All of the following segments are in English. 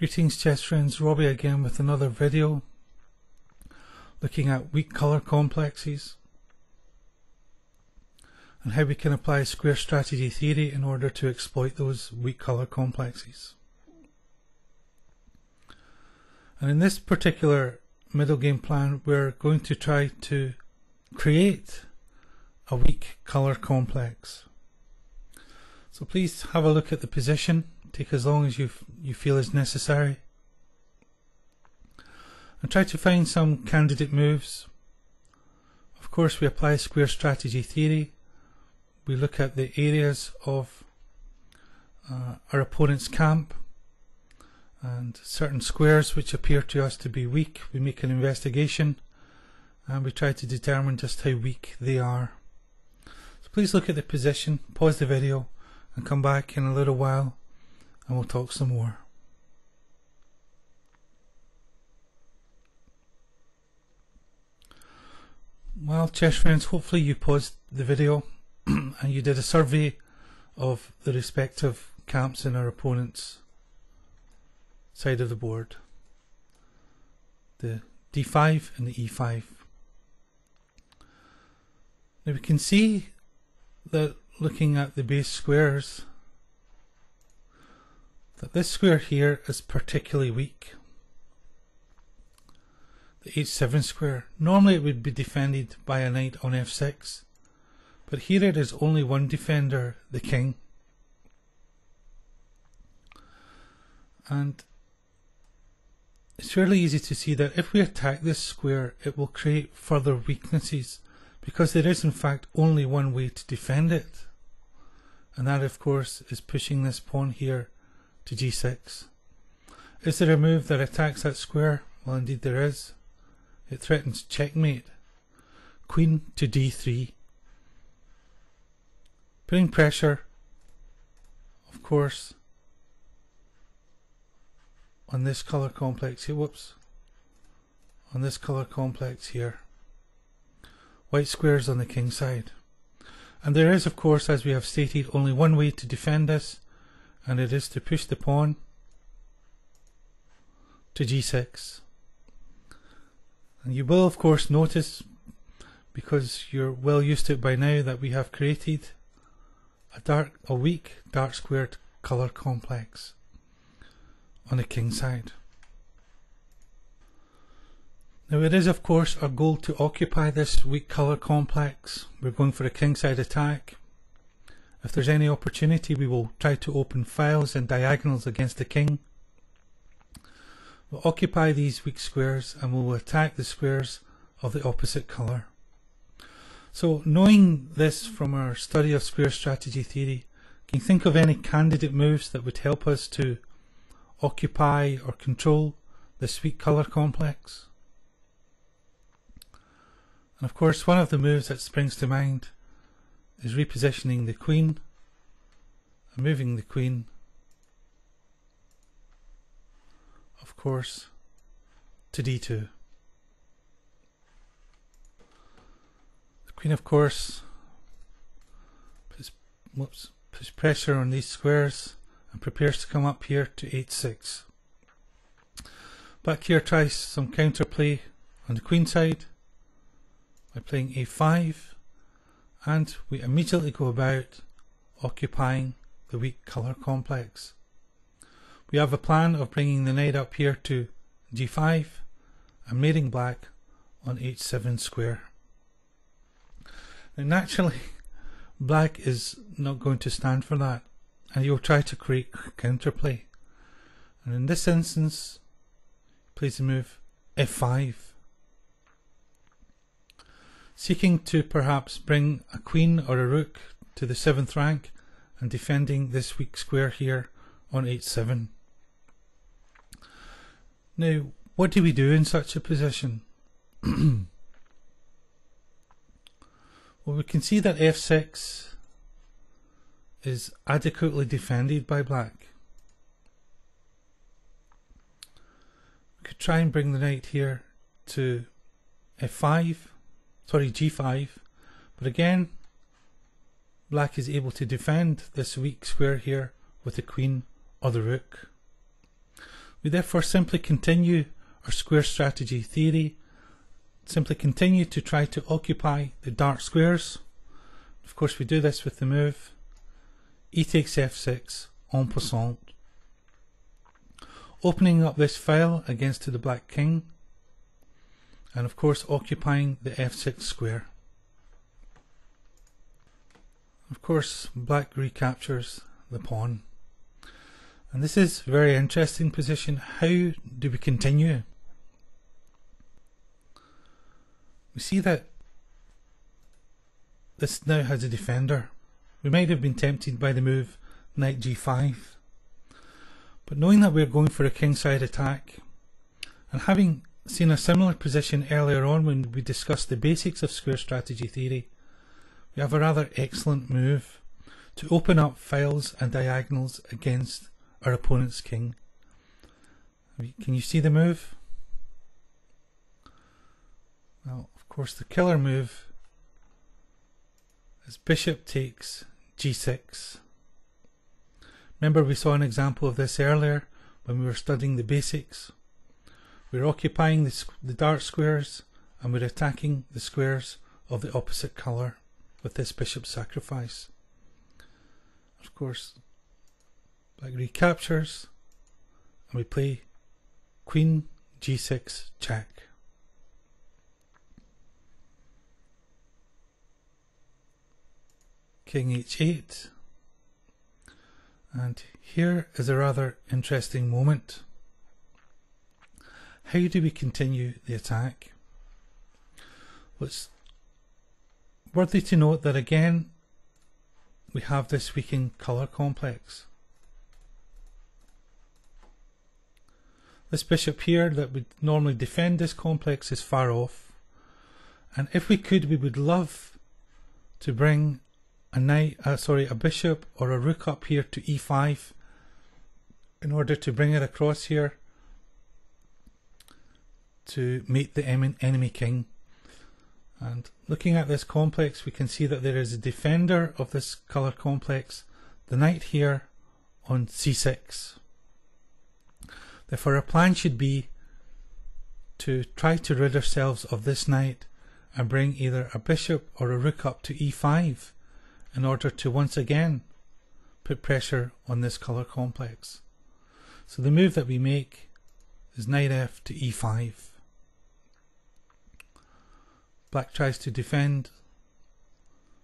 Greetings chess friends, Robbie again with another video looking at weak colour complexes and how we can apply square strategy theory in order to exploit those weak colour complexes. And in this particular middle game plan we're going to try to create a weak colour complex. So please have a look at the position. Take as long as you feel is necessary and try to find some candidate moves. Of course we apply square strategy theory. We look at the areas of our opponent's camp and certain squares which appear to us to be weak. We make an investigation and we try to determine just how weak they are. So please look at the position, pause the video and come back in a little while and we'll talk some more. Well, chess friends, hopefully you paused the video and you did a survey of the respective camps in our opponent's side of the board. The d5 and the e5. Now we can see that looking at the base squares that this square here is particularly weak. The h7 square. Normally it would be defended by a knight on f6, but here it is only one defender, the king. And it's fairly easy to see that if we attack this square it will create further weaknesses, because there is in fact only one way to defend it, and that of course is pushing this pawn here to g6. Is there a move that attacks that square? Well, indeed there is. It threatens checkmate. Queen to d3. Putting pressure, of course, on this colour complex here. Whoops. On this colour complex here. White squares on the king side. And there is, of course, as we have stated, only one way to defend this, and it is to push the pawn to g6. And you will of course notice, because you're well used to it by now, that we have created a weak dark squared colour complex on the king side. Now it is of course our goal to occupy this weak colour complex. We're going for a king side attack. If there's any opportunity we will try to open files and diagonals against the king. We'll occupy these weak squares and we'll attack the squares of the opposite colour. So knowing this from our study of square strategy theory, can you think of any candidate moves that would help us to occupy or control this weak colour complex? And of course one of the moves that springs to mind is repositioning the queen and moving the queen, of course, to d2. The queen of course puts pressure on these squares and prepares to come up here to h6. Black here tries some counterplay on the queen side by playing a5, and we immediately go about occupying the weak colour complex. We have a plan of bringing the knight up here to g5 and mating black on h7 square. Now naturally black is not going to stand for that, and you'll try to create counterplay, and in this instance plays the move f5, seeking to perhaps bring a queen or a rook to the 7th rank and defending this weak square here on h7. Now what do we do in such a position? Well, we can see that f6 is adequately defended by black. We could try and bring the knight here to g5, but again black is able to defend this weak square here with the queen or the rook. We therefore simply continue our square strategy theory, simply continue to try to occupy the dark squares. Of course we do this with the move e takes f6 en passant, opening up this file against to the black king, and of course occupying the f6 square. Of course black recaptures the pawn, and this is a very interesting position. How do we continue? We see that this now has a defender. We might have been tempted by the move knight g5, but knowing that we're going for a kingside attack, and having seen a similar position earlier on when we discussed the basics of square strategy theory, we have a rather excellent move to open up files and diagonals against our opponent's king. Can you see the move? Well, of course the killer move is bishop takes g6. Remember, we saw an example of this earlier when we were studying the basics. We're occupying the dark squares and we're attacking the squares of the opposite colour with this bishop sacrifice. Of course, black recaptures and we play queen g6 check. King h8, and here is a rather interesting moment. How do we continue the attack? Well, it's worthy to note that again we have this weakened colour complex. This bishop here that would normally defend this complex is far off, and if we could, we would love to bring a bishop or a rook up here to e5 in order to bring it across here to meet the enemy king. And looking at this complex, we can see that there is a defender of this colour complex, the knight here on c6. Therefore our plan should be to try to rid ourselves of this knight and bring either a bishop or a rook up to e5 in order to once again put pressure on this colour complex. So the move that we make is knight f to e5. Black tries to defend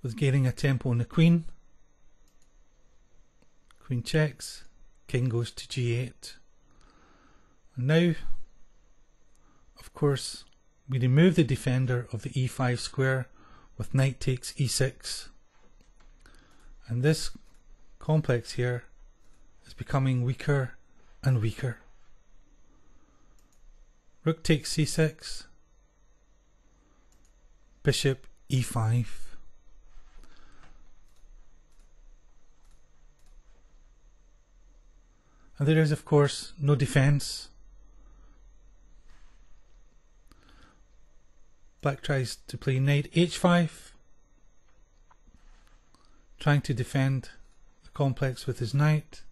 with gaining a tempo on the queen. Queen checks, king goes to g8. And now, of course, we remove the defender of the e5 square with knight takes e6. And this complex here is becoming weaker and weaker. Rook takes c6, bishop e5. And there is of course no defense. Black tries to play knight h5, trying to defend the complex with his knight,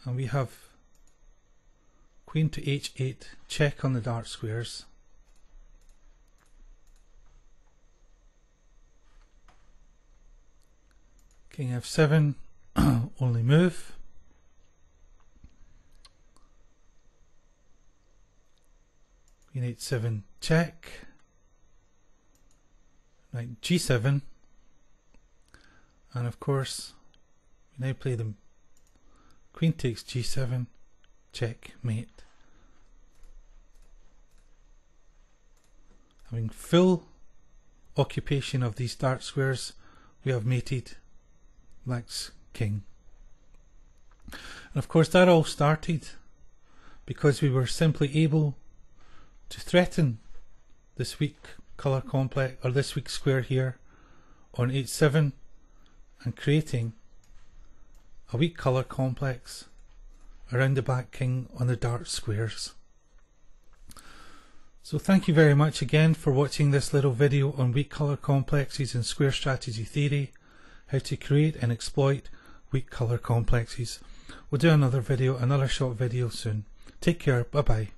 and we have queen to h8 check on the dark squares. King f7 only move. Queen h7 check. Knight g7, and of course we now play the queen takes g7 checkmate. Having full occupation of these dark squares, we have mated black's king. And of course that all started because we were simply able to threaten this weak colour complex, or this weak square here on h7, and creating a weak colour complex around the black king on the dark squares. So thank you very much again for watching this little video on weak colour complexes and square strategy theory, how to create and exploit weak colour complexes. We'll do another short video soon. Take care, bye bye.